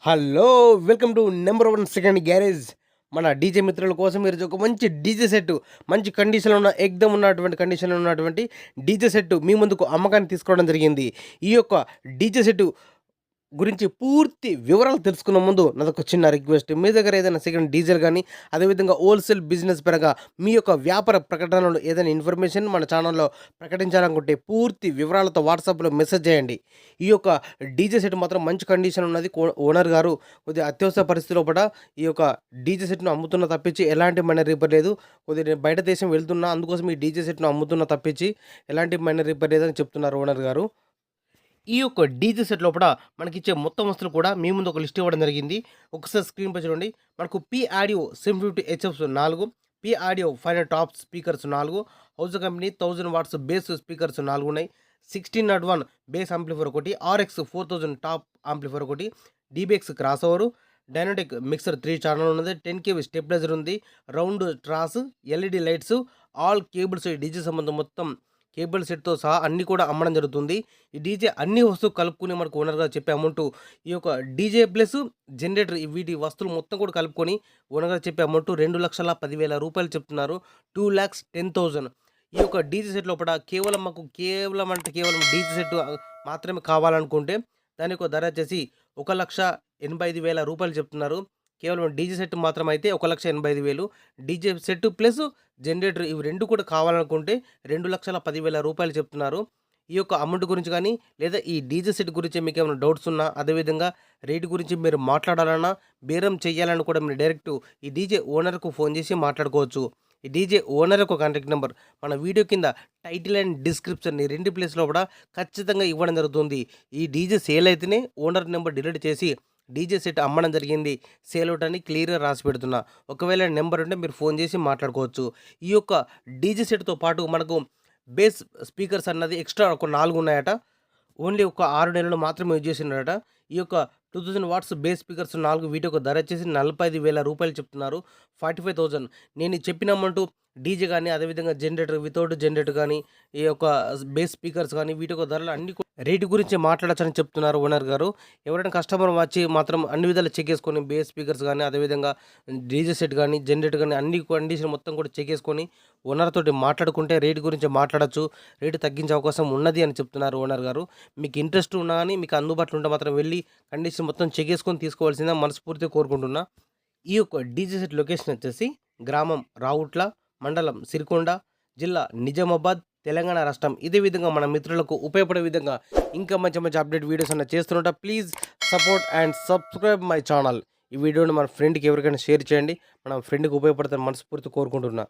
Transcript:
Hello! Welcome to number 1 second garage. మన DJ మిత్రుల కోసం ఈరోజు ఒక మంచి డీజే సెట్, మంచి కండిషన్‌లో ఉన్న ఎక్దమ్ ఉన్నటువంటి కండిషన్‌లో ఉన్నటువంటి డీజే సెట్ మీ ముందుకు అమ్మకానికి తీసుకోవడం జరిగింది. ఈ యొక్క డీజే సెట్ గురించి పూర్తి వివరాలు తెలుసుకునే ముందు నాదొక చిన్న రిక్వెస్ట్. మీ దగ్గర ఏదైనా సెకండ్ డీజిల్ గానీ, అదేవిధంగా హోల్‌సేల్ బిజినెస్ పరంగా మీ యొక్క వ్యాపార ప్రకటనలో ఏదైనా ఇన్ఫర్మేషన్ మన ఛానల్‌లో ప్రకటించాలనుకుంటే పూర్తి వివరాలతో వాట్సాప్‌లో మెసేజ్ చేయండి. ఈ యొక్క డీజే సెట్ మాత్రం మంచి కండిషన్ ఉన్నది. ఓనర్ గారు కొద్దిగా అత్యవసర పరిస్థితిలో కూడా ఈ యొక్క డీజే సెట్‌ను అమ్ముతున్న తప్పించి ఎలాంటి మనీ రిపేర్ లేదు. కొద్దిగా నేను బయట దేశం వెళ్తున్నా, అందుకోసం ఈ డీజే సెట్‌ను అమ్ముతున్న తప్పించి ఎలాంటి మనీ రిపేర్ లేదని చెప్తున్నారు ఓనర్ గారు. ఈ యొక్క డీజే సెట్ లోపల మనకిచ్చే మొత్తం వస్తువులు కూడా మీ ముందు ఒక లిస్ట్ ఇవ్వడం జరిగింది. ఒకసారి స్క్రీన్‌పై చూడండి. మనకు P audio 750 HFS 4, P audio 500 top speakers 4, house company 1000 watts bass speakers 4 ఉన్నాయి. 1601 బేస్ యాంప్లిఫైయర్ ఒకటి, ఆర్ఎక్స్ 4000 టాప్ యాంప్లిఫైయర్ ఒకటి, డీబీఎక్స్ క్రాస్ ఓవర్, డైనటిక్ మిక్సర్ 3 ఛానల్ ఉన్నది, 10 కేబీ స్టెబిలైజర్ ఉంది, round truss, LED lights, all cables DJ సంబంధం మొత్తం cable సెట్‌తో సహా అన్నీ కూడా అమ్మడం జరుగుతుంది. ఈ డీజే అన్ని వస్తువులు కలుపుకొని మనకు ఓనర్ గారు చెప్పే అమౌంట్ ఈ యొక్క డీజే ప్లస్ జనరేటర్ వీటి వస్తువులు మొత్తం కూడా కలుపుకొని ఓనర్ గారు చెప్పే అమౌంట్ రూ. 2,10,000 చెప్తున్నారు. 2,10,000. ఈ యొక్క డీజే సెట్ లోపల కేవలం మాకు కేవలం డీజే సెట్ మాత్రమే కావాలనుకుంటే దాని యొక్క ధర వచ్చేసి రూ. 1,85,000 చెప్తున్నారు. కేవలం డీజే సెట్ మాత్రం అయితే 1,85,000. డీజే సెట్ ప్లస్ జనరేటర్ ఇవి 2 కూడా కావాలనుకుంటే రూ. 2,10,000 చెప్తున్నారు. ఈ యొక్క అమౌంట్ గురించి కానీ, లేదా ఈ డీజే సెట్ గురించి మీకేమైనా డౌట్స్ ఉన్నా, అదేవిధంగా రేటు గురించి మీరు మాట్లాడాలన్నా, బేరం చేయాలన్నా కూడా మీరు డైరెక్ట్ ఈ డీజే ఓనర్‌కు ఫోన్ చేసి మాట్లాడుకోవచ్చు. ఈ డీజే ఓనర్ యొక్క కాంటాక్ట్ నెంబర్ మన వీడియో కింద టైటిల్ అండ్ డిస్క్రిప్షన్ ఈ 2 ప్లేస్‌లో కూడా ఖచ్చితంగా ఇవ్వడం జరుగుతుంది. ఈ డీజే సేల్ అయితేనే ఓనర్ నెంబర్ డిలీట్ చేసి డీజే సెట్ అమ్మడం జరిగింది. సేల్ ఔట్ అని క్లియర్‌గా రాసి పెడుతున్నా. ఒకవేళ నెంబర్ ఉంటే మీరు ఫోన్ చేసి మాట్లాడుకోవచ్చు. ఈ యొక్క డీజే సెట్‌తో పాటు మనకు బేస్ స్పీకర్స్ అన్నది ఎక్స్ట్రా ఒక 4 ఉన్నాయట. ఓన్లీ ఒక 6 నెలలు మాత్రమే యూజ్ చేసినారట. ఈ యొక్క 2000 వాట్స్ బేస్ స్పీకర్స్ 4 వీటి యొక్క ధర వచ్చేసి రూ. 45,000 చెప్తున్నారు. 45,000. నేను చెప్పిన అమౌంట్ డీజే కానీ, అదేవిధంగా జనరేటర్ వితౌట్ జనరేటర్ కానీ, ఈ యొక్క బేస్ స్పీకర్స్ కానీ వీటి యొక్క ధరలు అన్ని రేటు గురించి మాట్లాడొచ్చని చెప్తున్నారు ఓనర్ గారు. ఎవరైనా కస్టమర్ వచ్చి మాత్రం అన్ని విధాలు చెక్ చేసుకొని బేస్ స్పీకర్స్ కానీ, అదేవిధంగా డీజే సెట్ కానీ, జనరేటర్ కానీ అన్ని కండిషన్ మొత్తం కూడా చెక్ చేసుకొని ఓనర్ తోటి మాట్లాడుకుంటే రేటు గురించి మాట్లాడొచ్చు. రేటు తగ్గించే అవకాశం ఉన్నది అని చెప్తున్నారు ఓనర్ గారు. మీకు ఇంట్రెస్ట్ ఉన్నా కానీ మీకు అందుబాటులో ఉంటే మాత్రం వెళ్ళి కండిషన్ మొత్తం చెక్ చేసుకొని తీసుకోవాల్సిందిగా మనస్ఫూర్తిగా కోరుకుంటున్నా. ఈ యొక్క డీజే సెట్ లొకేషన్ వచ్చేసి గ్రామం రావుట్ల, మండలం సిరికొండ, జిల్లా నిజామాబాద్, తెలంగాణ రాష్ట్రం. ఇదే విధంగా మన మిత్రులకు ఉపయోగపడే విధంగా ఇంకా మంచి మంచి అప్డేట్ వీడియోస్ అన్న చేస్తుంటా. Please support and subscribe my channel. ఈ వీడియోని మన ఫ్రెండ్కి ఎవరికైనా షేర్ చేయండి. మన ఫ్రెండ్కి ఉపయోగపడుతుందని మనస్ఫూర్తి కోరుకుంటున్నా.